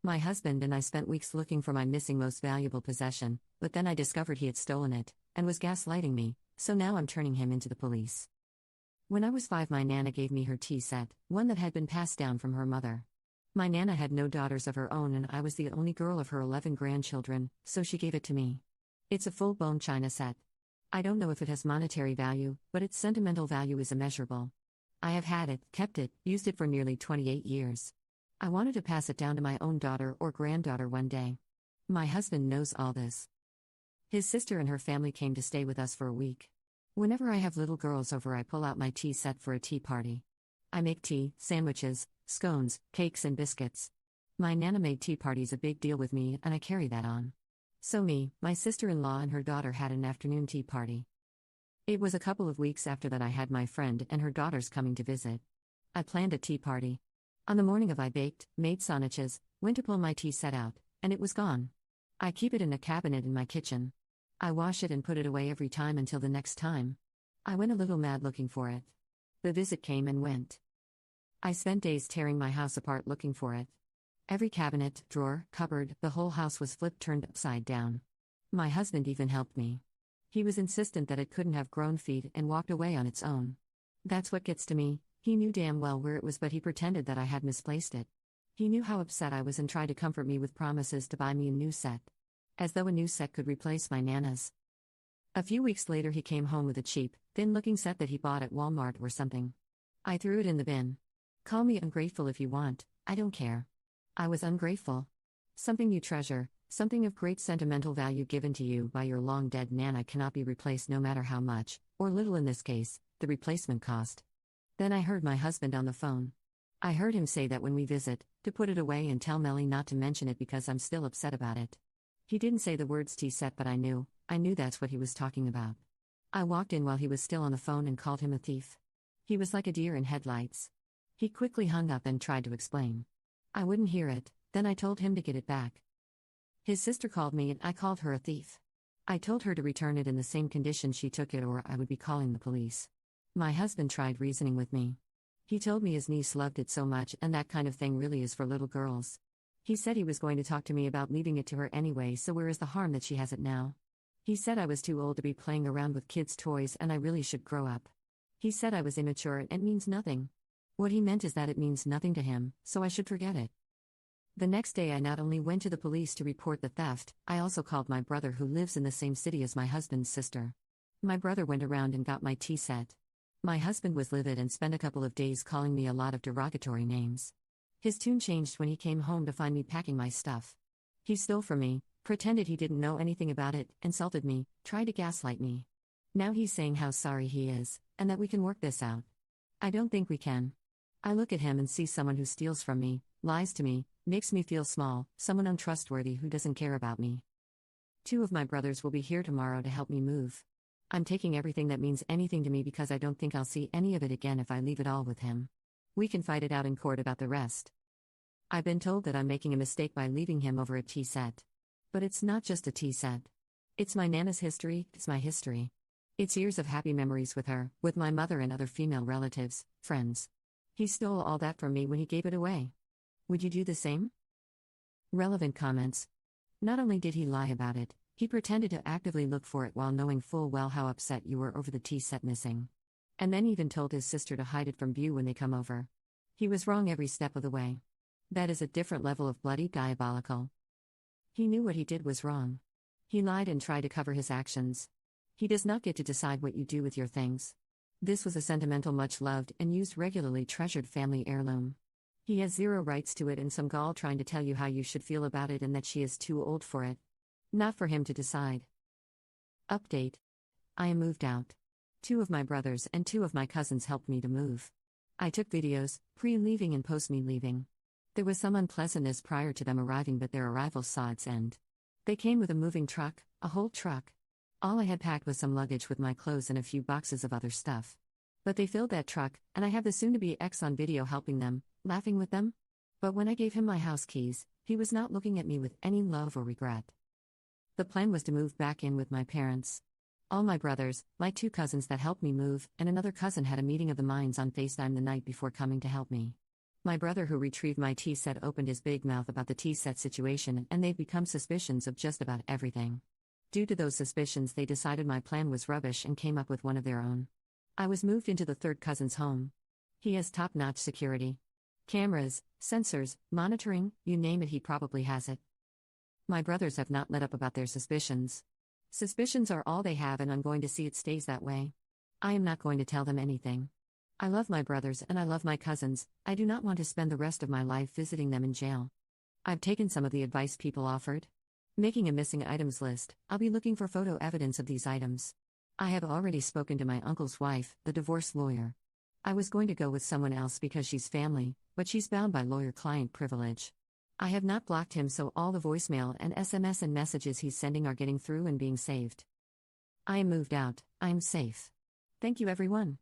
My husband and I spent weeks looking for my missing most valuable possession, but then I discovered he had stolen it, and was gaslighting me, so now I'm turning him into the police. When I was 5, my Nana gave me her tea set, one that had been passed down from her mother. My Nana had no daughters of her own and I was the only girl of her 11 grandchildren, so she gave it to me. It's a full-blown china set. I don't know if it has monetary value, but its sentimental value is immeasurable. I have had it, kept it, used it for nearly 28 years. I wanted to pass it down to my own daughter or granddaughter one day. My husband knows all this. His sister and her family came to stay with us for a week. Whenever I have little girls over, I pull out my tea set for a tea party. I make tea, sandwiches, scones, cakes and biscuits. My Nana made tea parties a big deal with me and I carry that on. So me, my sister-in-law and her daughter had an afternoon tea party. It was a couple of weeks after that I had my friend and her daughters coming to visit. I planned a tea party. On the morning of, I baked, made sandwiches, went to pull my tea set out, and it was gone. I keep it in a cabinet in my kitchen. I wash it and put it away every time until the next time. I went a little mad looking for it. The visit came and went. I spent days tearing my house apart looking for it. Every cabinet, drawer, cupboard, the whole house was flipped, turned upside down. My husband even helped me. He was insistent that it couldn't have grown feet and walked away on its own. That's what gets to me. He knew damn well where it was, but he pretended that I had misplaced it. He knew how upset I was and tried to comfort me with promises to buy me a new set. As though a new set could replace my Nana's. A few weeks later he came home with a cheap, thin-looking set that he bought at Walmart or something. I threw it in the bin. Call me ungrateful if you want, I don't care. I was ungrateful. Something you treasure, something of great sentimental value given to you by your long-dead Nana cannot be replaced no matter how much, or little in this case, the replacement cost. Then I heard my husband on the phone. I heard him say that when we visit, to put it away and tell Melly not to mention it because I'm still upset about it. He didn't say the words tea set, but I knew that's what he was talking about. I walked in while he was still on the phone and called him a thief. He was like a deer in headlights. He quickly hung up and tried to explain. I wouldn't hear it, then I told him to get it back. His sister called me and I called her a thief. I told her to return it in the same condition she took it or I would be calling the police. My husband tried reasoning with me. He told me his niece loved it so much and that kind of thing really is for little girls. He said he was going to talk to me about leaving it to her anyway, so where is the harm that she has it now? He said I was too old to be playing around with kids' toys and I really should grow up. He said I was immature and it means nothing. What he meant is that it means nothing to him, so I should forget it. The next day I not only went to the police to report the theft, I also called my brother who lives in the same city as my husband's sister. My brother went around and got my tea set. My husband was livid and spent a couple of days calling me a lot of derogatory names. His tune changed when he came home to find me packing my stuff. He stole from me, pretended he didn't know anything about it, insulted me, tried to gaslight me. Now he's saying how sorry he is, and that we can work this out. I don't think we can. I look at him and see someone who steals from me, lies to me, makes me feel small, someone untrustworthy who doesn't care about me. 2 of my brothers will be here tomorrow to help me move. I'm taking everything that means anything to me because I don't think I'll see any of it again if I leave it all with him. We can fight it out in court about the rest. I've been told that I'm making a mistake by leaving him over a tea set. But it's not just a tea set. It's my Nana's history, it's my history. It's years of happy memories with her, with my mother and other female relatives, friends. He stole all that from me when he gave it away. Would you do the same? Relevant comments. Not only did he lie about it, he pretended to actively look for it while knowing full well how upset you were over the tea set missing. And then even told his sister to hide it from view when they come over. He was wrong every step of the way. That is a different level of bloody diabolical. He knew what he did was wrong. He lied and tried to cover his actions. He does not get to decide what you do with your things. This was a sentimental, much-loved and used regularly treasured family heirloom. He has zero rights to it and some gall trying to tell you how you should feel about it and that she is too old for it. Not for him to decide. Update. I am moved out. 2 of my brothers and 2 of my cousins helped me to move. I took videos, pre-leaving and post-me leaving. There was some unpleasantness prior to them arriving, but their arrival saw its end. They came with a moving truck, a whole truck. All I had packed was some luggage with my clothes and a few boxes of other stuff. But they filled that truck, and I have the soon-to-be ex on video helping them, laughing with them. But when I gave him my house keys, he was not looking at me with any love or regret. The plan was to move back in with my parents. All my brothers, my 2 cousins that helped me move, and another cousin had a meeting of the minds on FaceTime the night before coming to help me. My brother who retrieved my tea set opened his big mouth about the tea set situation, and they've become suspicions of just about everything. Due to those suspicions, they decided my plan was rubbish and came up with one of their own. I was moved into the third cousin's home. He has top-notch security. Cameras, sensors, monitoring, you name it, he probably has it. My brothers have not let up about their suspicions. Suspicions are all they have, and I'm going to see it stays that way. I am not going to tell them anything. I love my brothers and I love my cousins. I do not want to spend the rest of my life visiting them in jail. I've taken some of the advice people offered. Making a missing items list. I'll be looking for photo evidence of these items. I have already spoken to my uncle's wife, the divorce lawyer. I was going to go with someone else because she's family, but she's bound by lawyer-client privilege. I have not blocked him, so all the voicemail and SMS and messages he's sending are getting through and being saved. I am moved out. I am safe. Thank you, everyone.